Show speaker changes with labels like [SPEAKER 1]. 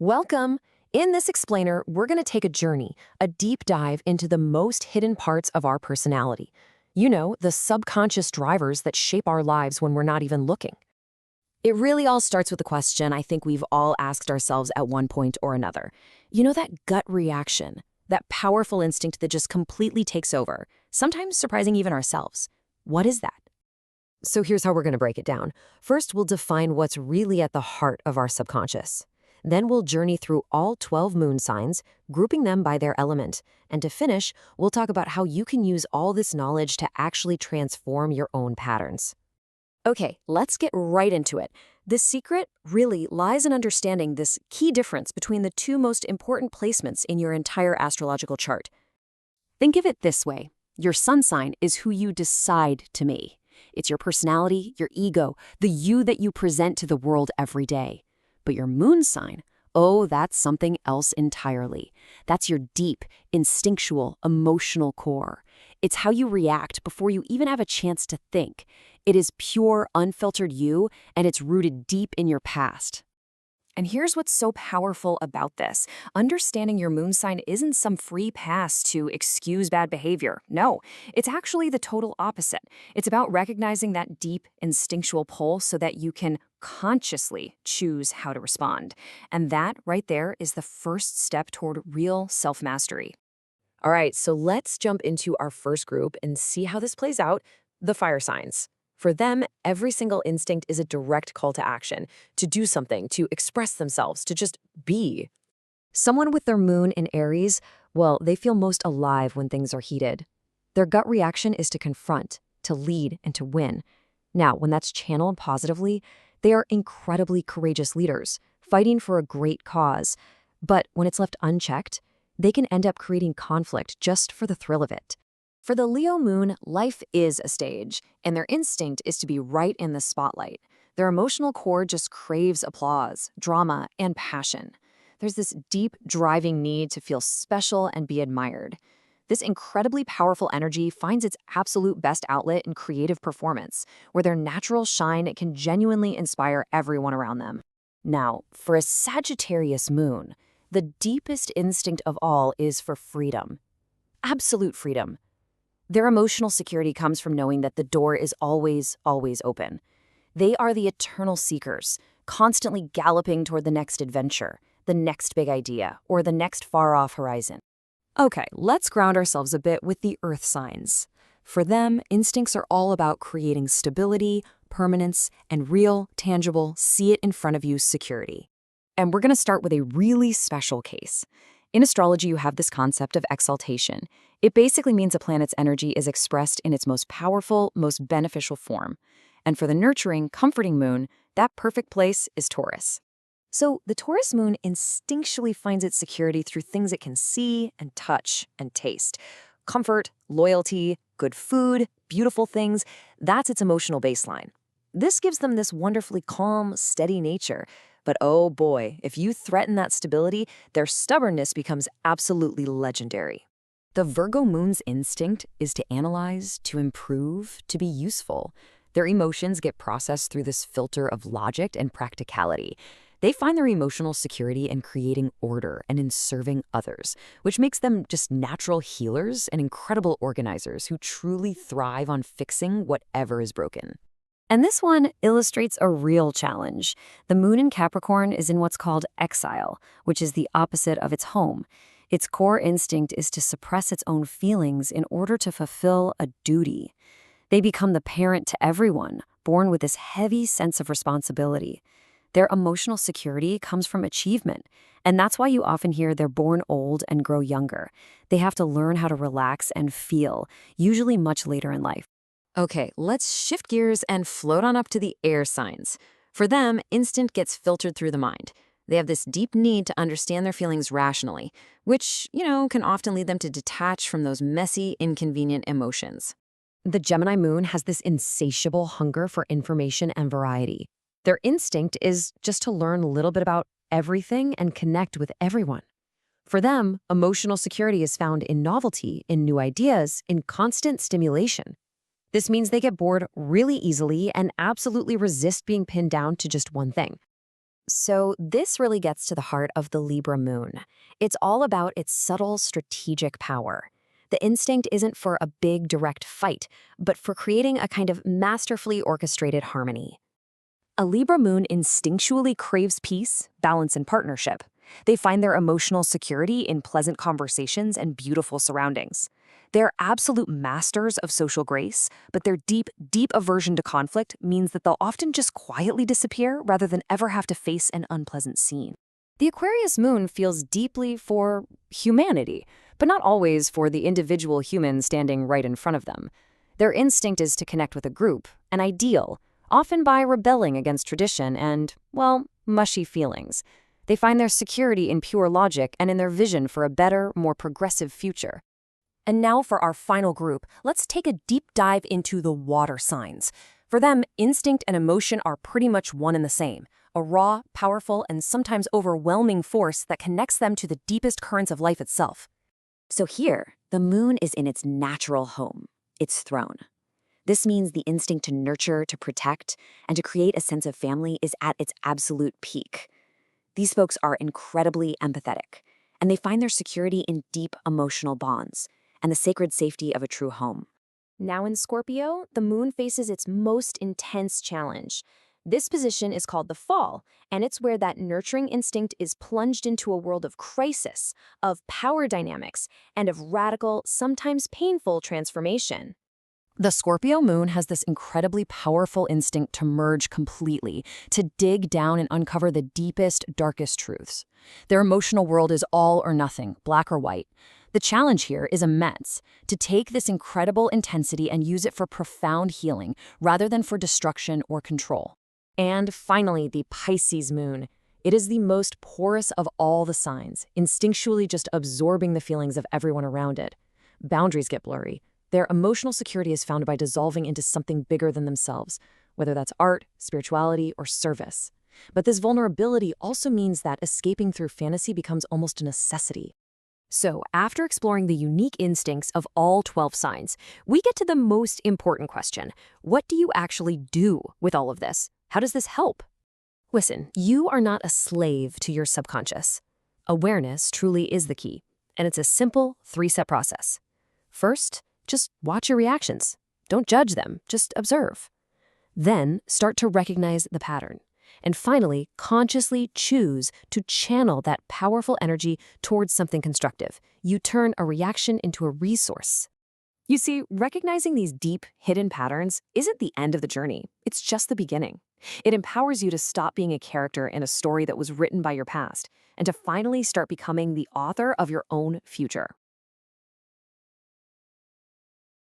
[SPEAKER 1] Welcome! In this explainer, we're going to take a journey, a deep dive into the most hidden parts of our personality. You know, the subconscious drivers that shape our lives when we're not even looking.
[SPEAKER 2] It really all starts with a question I think we've all asked ourselves at one point or another. You know, that gut reaction, that powerful instinct that just completely takes over, sometimes surprising even ourselves. What is that?
[SPEAKER 1] So here's how we're going to break it down. First, we'll define what's really at the heart of our subconscious. Then we'll journey through all 12 moon signs, grouping them by their element. And to finish, we'll talk about how you can use all this knowledge to actually transform your own patterns.
[SPEAKER 2] Okay, let's get right into it. The secret really lies in understanding this key difference between the two most important placements in your entire astrological chart. Think of it this way. Your sun sign is who you decide to be. It's your personality, your ego, the you that you present to the world every day. But your moon sign, oh, that's something else entirely. That's your deep, instinctual, emotional core. It's how you react before you even have a chance to think. It is pure, unfiltered you, and it's rooted deep in your past. And here's what's so powerful about this. Understanding your moon sign isn't some free pass to excuse bad behavior. No, it's actually the total opposite. It's about recognizing that deep, instinctual pull so that you can consciously choose how to respond. And that right there is the first step toward real self-mastery.
[SPEAKER 1] All right, so let's jump into our first group and see how this plays out, the fire signs. For them, every single instinct is a direct call to action, to do something, to express themselves, to just be. Someone with their moon in Aries, well, they feel most alive when things are heated. Their gut reaction is to confront, to lead, and to win. Now, when that's channeled positively, they are incredibly courageous leaders, fighting for a great cause. But when it's left unchecked, they can end up creating conflict just for the thrill of it. For the Leo moon, life is a stage, and their instinct is to be right in the spotlight. Their emotional core just craves applause, drama, and passion. There's this deep, driving need to feel special and be admired. This incredibly powerful energy finds its absolute best outlet in creative performance, where their natural shine can genuinely inspire everyone around them. Now, for a Sagittarius moon, the deepest instinct of all is for freedom. Absolute freedom. Their emotional security comes from knowing that the door is always, always open. They are the eternal seekers, constantly galloping toward the next adventure, the next big idea, or the next far-off horizon. Okay, let's ground ourselves a bit with the earth signs. For them, instincts are all about creating stability, permanence, and real, tangible, see-it-in-front-of-you security. And we're going to start with a really special case. In astrology, you have this concept of exaltation. It basically means a planet's energy is expressed in its most powerful, most beneficial form. And for the nurturing, comforting moon, that perfect place is Taurus. So the Taurus moon instinctually finds its security through things it can see and touch and taste. Comfort, loyalty, good food, beautiful things, that's its emotional baseline. This gives them this wonderfully calm, steady nature. But oh boy, if you threaten that stability, their stubbornness becomes absolutely legendary. The Virgo moon's instinct is to analyze, to improve, to be useful. Their emotions get processed through this filter of logic and practicality. They find their emotional security in creating order and in serving others, which makes them just natural healers and incredible organizers who truly thrive on fixing whatever is broken. And this one illustrates a real challenge. The moon in Capricorn is in what's called exile, which is the opposite of its home. Its core instinct is to suppress its own feelings in order to fulfill a duty. They become the parent to everyone, born with this heavy sense of responsibility. Their emotional security comes from achievement, and that's why you often hear they're born old and grow younger. They have to learn how to relax and feel, usually much later in life. Okay, let's shift gears and float on up to the air signs. For them, instinct gets filtered through the mind. They have this deep need to understand their feelings rationally, which, can often lead them to detach from those messy, inconvenient emotions. The Gemini moon has this insatiable hunger for information and variety. Their instinct is just to learn a little bit about everything and connect with everyone. For them, emotional security is found in novelty, in new ideas, in constant stimulation. This means they get bored really easily and absolutely resist being pinned down to just one thing.
[SPEAKER 2] So this really gets to the heart of the Libra moon. It's all about its subtle strategic power. The instinct isn't for a big direct fight, but for creating a kind of masterfully orchestrated harmony. A Libra moon instinctually craves peace, balance, and partnership. They find their emotional security in pleasant conversations and beautiful surroundings. They're absolute masters of social grace, but their deep, deep aversion to conflict means that they'll often just quietly disappear rather than ever have to face an unpleasant scene. The Aquarius moon feels deeply for humanity, but not always for the individual human standing right in front of them. Their instinct is to connect with a group, an ideal, often by rebelling against tradition and, well, mushy feelings. They find their security in pure logic and in their vision for a better, more progressive future. And now for our final group, let's take a deep dive into the water signs. For them, instinct and emotion are pretty much one and the same, a raw, powerful, and sometimes overwhelming force that connects them to the deepest currents of life itself.
[SPEAKER 3] So here, the moon is in its natural home, its throne. This means the instinct to nurture, to protect, and to create a sense of family is at its absolute peak. These folks are incredibly empathetic, and they find their security in deep emotional bonds and the sacred safety of a true home.
[SPEAKER 2] Now in Scorpio, the moon faces its most intense challenge. This position is called the fall, and it's where that nurturing instinct is plunged into a world of crisis, of power dynamics, and of radical, sometimes painful transformation. The Scorpio moon has this incredibly powerful instinct to merge completely, to dig down and uncover the deepest, darkest truths. Their emotional world is all or nothing, black or white. The challenge here is immense, to take this incredible intensity and use it for profound healing, rather than for destruction or control. And finally, the Pisces moon. It is the most porous of all the signs, instinctually just absorbing the feelings of everyone around it. Boundaries get blurry. Their emotional security is found by dissolving into something bigger than themselves, whether that's art, spirituality, or service. But this vulnerability also means that escaping through fantasy becomes almost a necessity. So, after exploring the unique instincts of all 12 signs, we get to the most important question. What do you actually do with all of this? How does this help? Listen, you are not a slave to your subconscious. Awareness truly is the key, and it's a simple 3-step process. First, just watch your reactions. Don't judge them, just observe. Then, start to recognize the pattern. And finally, consciously choose to channel that powerful energy towards something constructive. You turn a reaction into a resource. You see, recognizing these deep, hidden patterns isn't the end of the journey. It's just the beginning. It empowers you to stop being a character in a story that was written by your past and to finally start becoming the author of your own future.